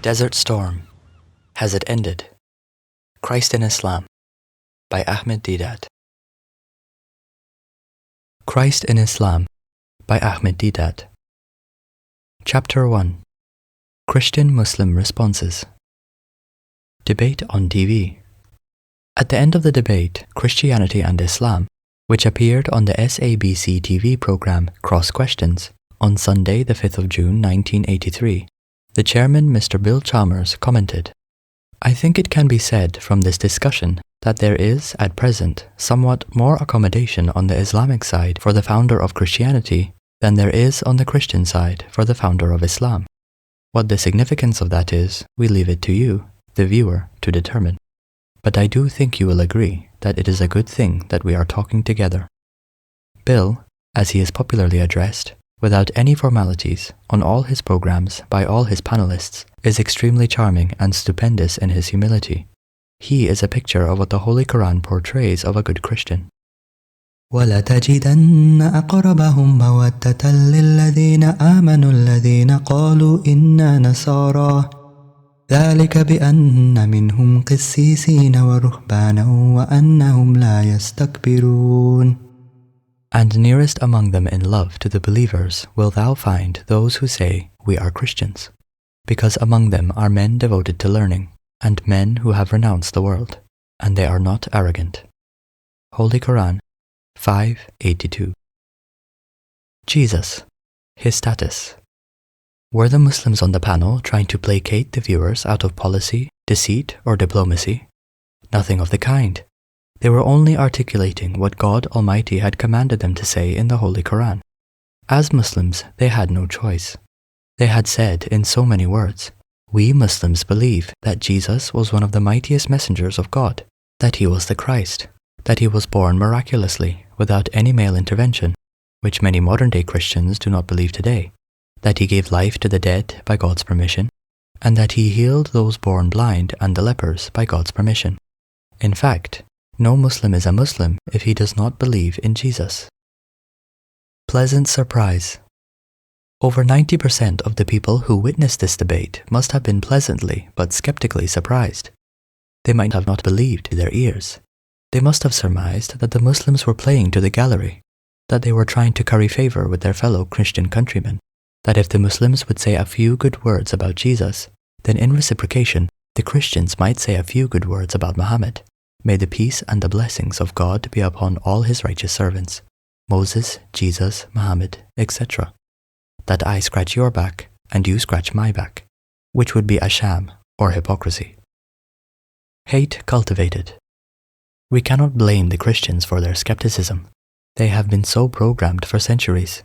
Desert Storm. Has It Ended? Christ in Islam by Ahmed Deedat. Christ in Islam by Ahmed Deedat. Chapter 1. Christian-Muslim Responses. Debate on TV. At the end of the debate, Christianity and Islam, which appeared on the SABC TV program Cross Questions on Sunday the 5th of June 1983, the chairman, Mr. Bill Chalmers, commented, "I think it can be said from this discussion that there is, at present, somewhat more accommodation on the Islamic side for the founder of Christianity than there is on the Christian side for the founder of Islam. What the significance of that is, we leave it to you, the viewer, to determine. But I do think you will agree that it is a good thing that we are talking together." Bill, as he is popularly addressed, without any formalities, on all his programs by all his panelists, is extremely charming and stupendous in his humility. He is a picture of what the Holy Quran portrays of a good Christian. وَلَتَجِدَنَّ أَقْرَبَهُمْ مَوَدَّةً لِلَّذِينَ آمَنُوا الَّذِينَ قَالُوا إِنَّا نَصَارَى ذَلِكَ بِأَنَّ مِنْهُمْ قِسِّيسِينَ وَرُهْبَانًا وَأَنَّهُمْ لَا يَسْتَكْبِرُونَ. And nearest among them in love to the believers will thou find those who say, "We are Christians," because among them are men devoted to learning, and men who have renounced the world, and they are not arrogant. Holy Quran 5:82. Jesus, his status. Were the Muslims on the panel trying to placate the viewers out of policy, deceit, or diplomacy? Nothing of the kind. They were only articulating what God Almighty had commanded them to say in the Holy Quran. As Muslims, they had no choice. They had said in so many words, "We Muslims believe that Jesus was one of the mightiest messengers of God, that he was the Christ, that he was born miraculously without any male intervention, which many modern-day Christians do not believe today, that he gave life to the dead by God's permission, and that he healed those born blind and the lepers by God's permission. In fact, no Muslim is a Muslim if he does not believe in Jesus." Pleasant surprise. Over 90% of the people who witnessed this debate must have been pleasantly but skeptically surprised. They might have not believed their ears. They must have surmised that the Muslims were playing to the gallery, that they were trying to curry favor with their fellow Christian countrymen, that if the Muslims would say a few good words about Jesus, then in reciprocation, the Christians might say a few good words about Muhammad. May the peace and the blessings of God be upon all his righteous servants, Moses, Jesus, Muhammad, etc. That I scratch your back and you scratch my back, which would be a sham or hypocrisy. Hate cultivated. We cannot blame the Christians for their skepticism. They have been so programmed for centuries.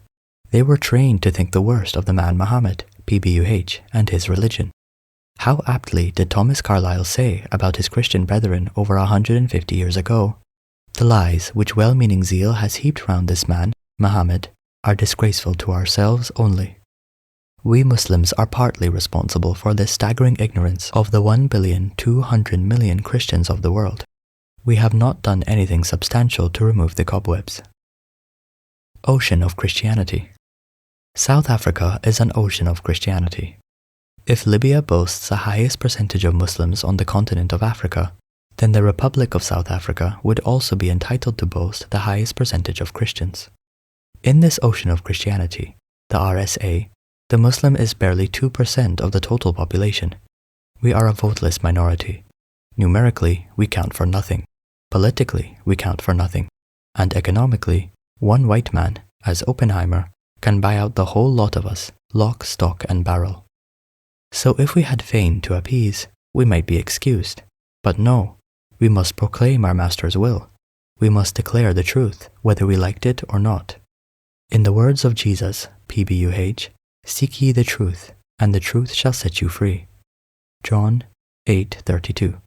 They were trained to think the worst of the man Muhammad, PBUH, and his religion. How aptly did Thomas Carlyle say about his Christian brethren over 150 years ago, "The lies which well-meaning zeal has heaped round this man, Muhammad, are disgraceful to ourselves only." We Muslims are partly responsible for this staggering ignorance of the 1,200,000,000 Christians of the world. We have not done anything substantial to remove the cobwebs. Ocean of Christianity. South Africa is an ocean of Christianity. If Libya boasts the highest percentage of Muslims on the continent of Africa, then the Republic of South Africa would also be entitled to boast the highest percentage of Christians. In this ocean of Christianity, the RSA, the Muslim is barely 2% of the total population. We are a voteless minority. Numerically, we count for nothing. Politically, we count for nothing. And economically, one white man, as Oppenheimer, can buy out the whole lot of us, lock, stock, and barrel. So if we had feigned to appease, we might be excused. But no, we must proclaim our Master's will. We must declare the truth, whether we liked it or not. In the words of Jesus, PBUH, "Seek ye the truth, and the truth shall set you free." John 8:32.